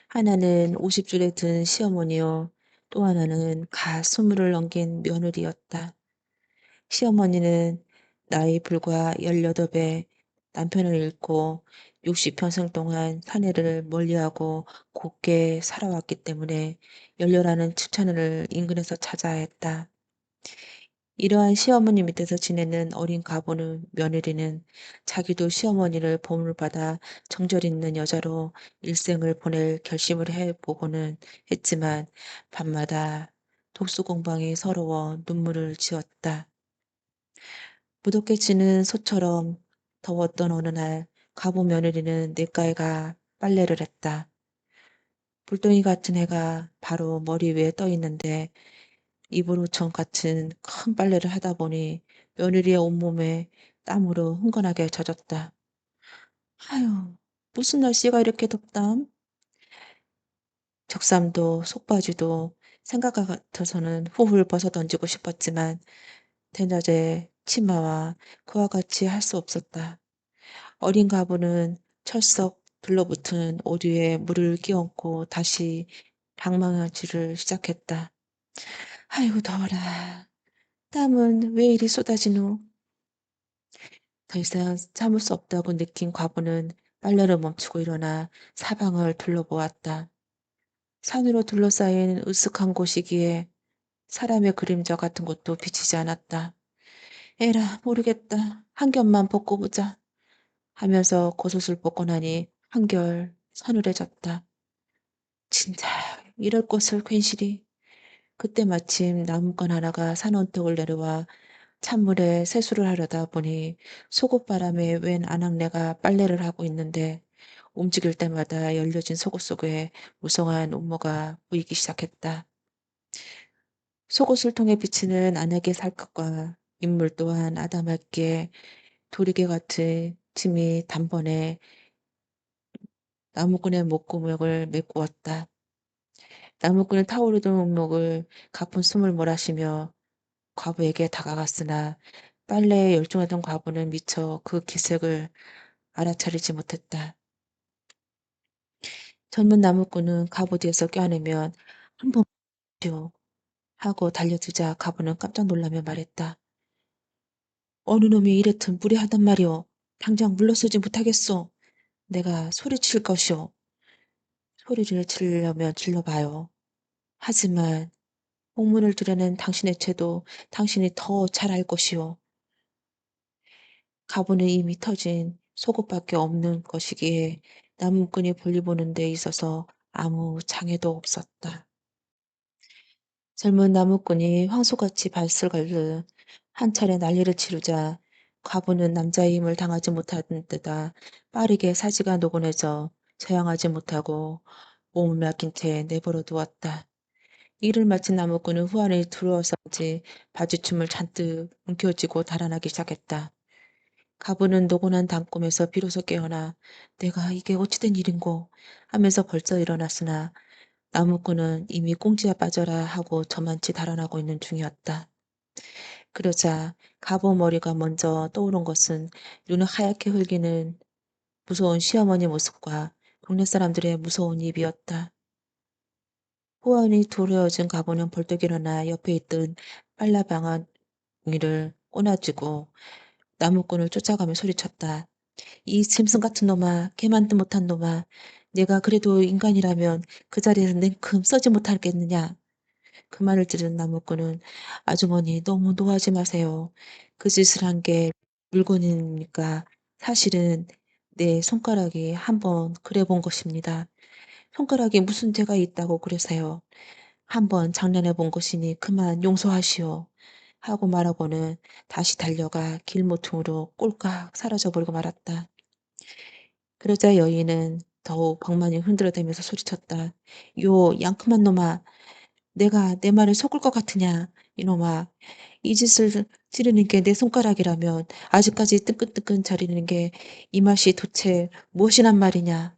하나는 50줄에 든 시어머니요. 또 하나는 갓 스물을 넘긴 며느리였다. 시어머니는 나이 불과 18에 남편을 잃고 60평생 동안 사내를 멀리하고 곱게 살아왔기 때문에 열렬하는 칭찬을 인근에서 찾아야 했다. 이러한 시어머니 밑에서 지내는 어린 가보는 며느리는 자기도 시어머니를 보물받아 정절 있는 여자로 일생을 보낼 결심을 해보고는 했지만 밤마다 독수공방이 서러워 눈물을 지었다. 무덥게 지는 소처럼 더웠던 어느 날 가보 며느리는 냇가에 가 빨래를 했다. 불덩이 같은 해가 바로 머리 위에 떠 있는데 이불호청 같은 큰 빨래를 하다 보니 며느리의 온몸에 땀으로 흥건하게 젖었다. 아유, 무슨 날씨가 이렇게 덥담? 적삼도 속바지도 생각 같아서는 훌훌 벗어던지고 싶었지만 대낮에 치마와 그와 같이 할 수 없었다. 어린 가부는 철썩 들러붙은 옷 위에 물을 끼얹고 다시 방망이질을 시작했다. 아이고 더워라. 땀은 왜 이리 쏟아지노? 더 이상 참을 수 없다고 느낀 과부는 빨래를 멈추고 일어나 사방을 둘러보았다. 산으로 둘러싸인 으슥한 곳이기에 사람의 그림자 같은 것도 비치지 않았다. 에라 모르겠다. 한 겹만 벗고 보자. 하면서 겉옷을 벗고 나니 한결 서늘해졌다. 진작 이럴 것을 괜시리. 그때 마침 나무꾼 하나가 산 언덕을 내려와 찬물에 세수를 하려다 보니 속옷바람에 웬 아낙네가 빨래를 하고 있는데 움직일 때마다 열려진 속옷 속에 무성한 음모가 보이기 시작했다. 속옷을 통해 비치는 아낙의 살갗과 인물 또한 아담하게 도리개 같은 짐이 단번에 나무꾼의 목구멍을 메꾸었다. 나무꾼은 타오르던 음목을 가쁜 숨을 몰아쉬며 과부에게 다가갔으나 빨래에 열중하던 과부는 미처 그 기색을 알아차리지 못했다. 젊은 나무꾼은 과부 뒤에서 껴안으면 한 번만요 하고 달려들자 과부는 깜짝 놀라며 말했다. 어느 놈이 이랬든 무례하단 말이오. 당장 물러서지 못하겠소. 내가 소리칠 것이오. 소리를 지르려면 질러봐요. 하지만 공문을 들여낸 당신의 죄도 당신이 더 잘 알 것이오. 가부는 이미 터진 속옷밖에 없는 것이기에 나무꾼이 볼일 보는 데 있어서 아무 장애도 없었다. 젊은 나무꾼이 황소같이 발을 걸듯 한 차례 난리를 치르자 과부는 남자의 힘을 당하지 못하는 데다 빠르게 사지가 노곤해져 저항하지 못하고 몸을 맡긴 채 내버려 두었다. 일을 마친 나무꾼은 후안에 들어서지 바지춤을 잔뜩 움켜쥐고 달아나기 시작했다. 가부는 노곤한 단꿈에서 비로소 깨어나 내가 이게 어찌된 일인고 하면서 벌써 일어났으나 나무꾼은 이미 꽁지에 빠져라 하고 저만치 달아나고 있는 중이었다. 그러자 가부 머리가 먼저 떠오른 것은 눈을 하얗게 흘기는 무서운 시어머니 모습과 동네 사람들의 무서운 입이었다. 호원이 도려진 가부는 벌떡 일어나 옆에 있던 빨라방아를 꼬나쥐고 나무꾼을 쫓아가며 소리쳤다. 이 짐승 같은 놈아, 개만도 못한 놈아, 내가 그래도 인간이라면 그 자리에서 냉큼 써지 못하겠느냐. 그 말을 들은 나무꾼은 아주머니 너무 노하지 마세요. 그 짓을 한 게 물건이니까 사실은 내 손가락이 한번 그래 본 것입니다. 손가락에 무슨 죄가 있다고 그러세요. 한번 장난해 본 것이니 그만 용서하시오. 하고 말하고는 다시 달려가 길모퉁으로 꼴깍 사라져 버리고 말았다. 그러자 여인은 더욱 방망이 흔들어대면서 소리쳤다. 요 양큼한 놈아 내가 내 말을 속을 것 같으냐 이놈아. 이 짓을 찌르는 게 내 손가락이라면 아직까지 뜨끈뜨끈 저리는 게 이 맛이 도체 무엇이란 말이냐.